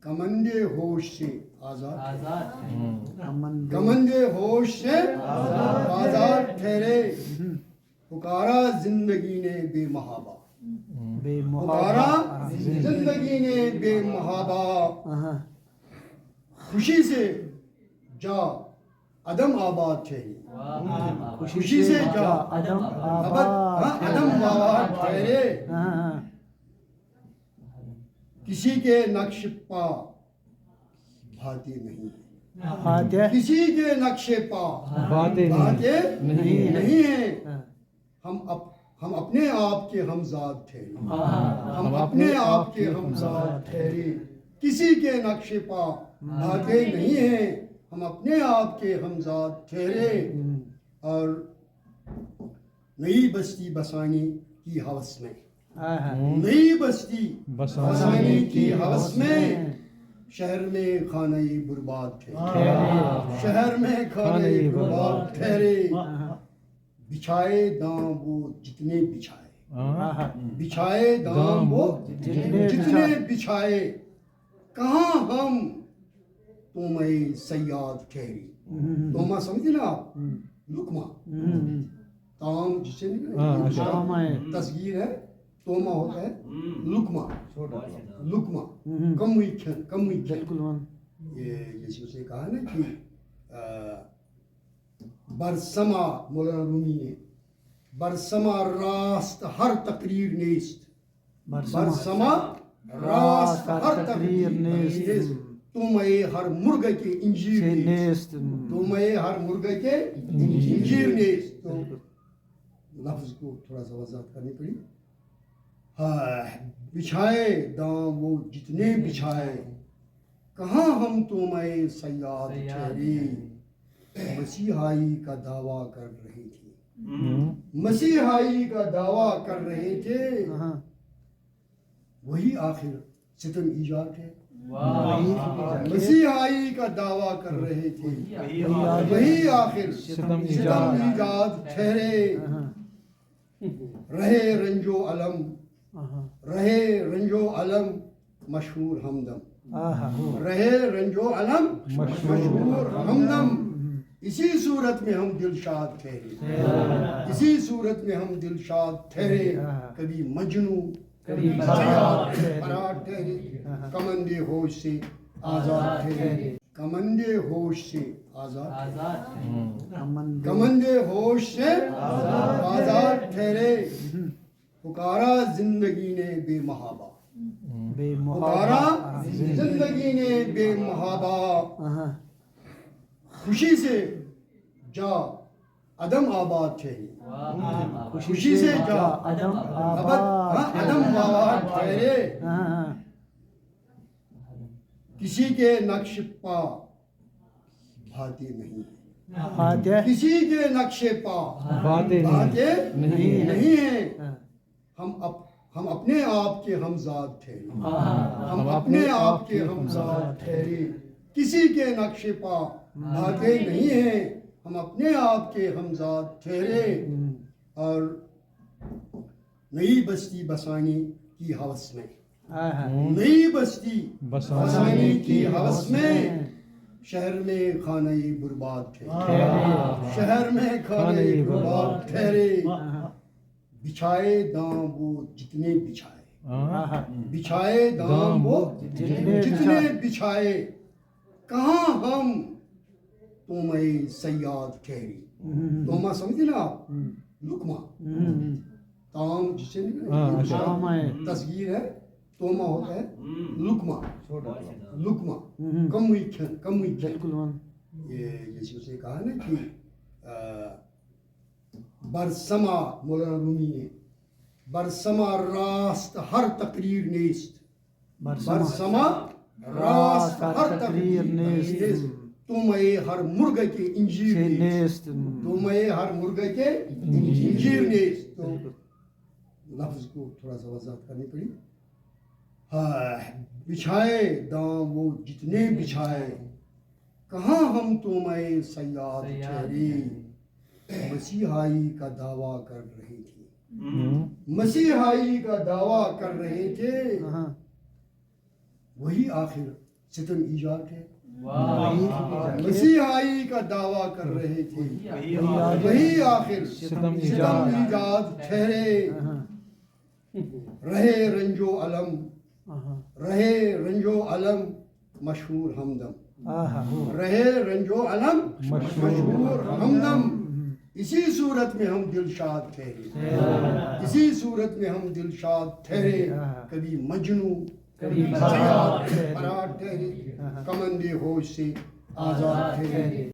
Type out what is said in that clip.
कमंदे होश से आजाद कमंदे कमंदे होश से आजाद ठहरे पुकारा जिंदगी ने बेमहाबा पुकारा जिंदगी ने बेमहाबा खुशी से जा अदम आबाद ठहरी खुशी से जा अदम अदम आबाद ठहरे किसी के नक्श पा भाते नहीं किसी के नक्शे पा भाते नहीं है हम अपने आप के हमजाद ठहरे हम अपने आप के हमजाद ठहरे किसी के नक्शे पा भाते नहीं है हम अपने आप के हमजाद ठहरे और नई बस्ती बसाने की हवस में नई बस्ती बसाने की हवस में शहर में खाने बर्बाद ठहरे शहर में खाने बर्बाद ठहरे बिछाए दाम वो जितने बिछाए बिछाए दाम वो जितने बिछाए कहाँ हम तुम्हें सयाद ठहरी तोमा समझे ना आप लुकमा ताम जिसे तस्वीर है तोमा होता है लुकमा लुकमा कम हुई ये जैसे उसने कहा ना कि बरसमा मौलाना रूमी ने बरसमा रास्त हर तकरीर नेस्त बरसमा रास्त हर तकरीर नेस्त तुम्हें हर मुर्गे के इंजीर नेस्त तुम्हें हर मुर्गे के इंजीर नेस्त तो लफ्ज को थोड़ा सा वजाहत करनी पड़ी बिछाए दाम वो जितने बिछाए कहाँ हम तुम्हें सयाद ठहरी मसीहाई का दावा कर रहे थे मसीहाई का दावा कर रहे थे वही आखिर सितम ईजाद है मसीहाई का दावा कर रहे थे वही आखिर सितम ईजाद ठहरे रहे रंजो अलम रहे रंजो अलम मशहूर हमदम रहे रंजो अलम मशहूर हमदम इसी सूरत में हम दिलशाद ठहरे इसी सूरत में हम दिलशाद ठहरे कभी मजनू कभी फरार ठहरे कमंदे होश से आजाद ठहरे कमंदे होश से आजाद कमंदे होश से आजाद ठहरे पुकारा जिंदगी ने बेमहाबा पुकारा जिंदगी ने बेमहाबा खुशी से जा अदम आबाद ठहरे खुशी से जा अदम आबाद ठहरे किसी के नक्श पा भाते नहीं किसी के नक्शे पा भाते नहीं है हम अपने आप के हमजाद ठहरे हम अपने आप के हमजाद ठहरे किसी के नक्शे पा भागे नहीं है हम अपने आप के हमजाद ठहरे और नई बस्ती बसाने की हवस में नई बस्ती बसाने की हवस में शहर में खाने बर्बाद ठहरे शहर में खाने बर्बाद ठहरे बिछाए दाम वो जितने बिछाए बिछाए दाम वो जितने बिछाए कहाँ हम तुम्हें सयाद ठहरी तोमा समझे ना आप लुकमा ताम जिसे तस्वीर है तोमा होता है लुकमा लुकमा कम हुई ये जैसे उसने कहा ना कि बरसमा मौलाना रूमी ने बरसमा रास्त हर तकरीर नेस्त बरसमा रास्त हर तकरीर नेस्त तुम्हें हर मुर्गे के इंजीर नेस्त तुम्हें हर मुर्गे के इंजीर नेस्त तो लफ्ज को थोड़ा सा वजाहत करनी पड़ी बिछाए दाम वो जितने बिछाए कहाँ हम तुम्हें सयाद ठहरी मसीहाई का दावा कर रहे थे मसीहाई का दावा कर रहे थे वही आखिर ستم ایجاد ہے مسیحائی کا دعویٰ کر رہے تھے وہی آخر ستم ایجاد ٹھہرے رہے رنج و علم مشہور ہمدم رہے رنج و علم مشہور ہمدم اسی صورت میں ہم دلشاد ٹھہرے اسی صورت میں ہم دلشاد ٹھہرے کبھی مجنو کبھی زیاد فرار ٹھہرے کمندِ ہوش سے آزاد ٹھہرے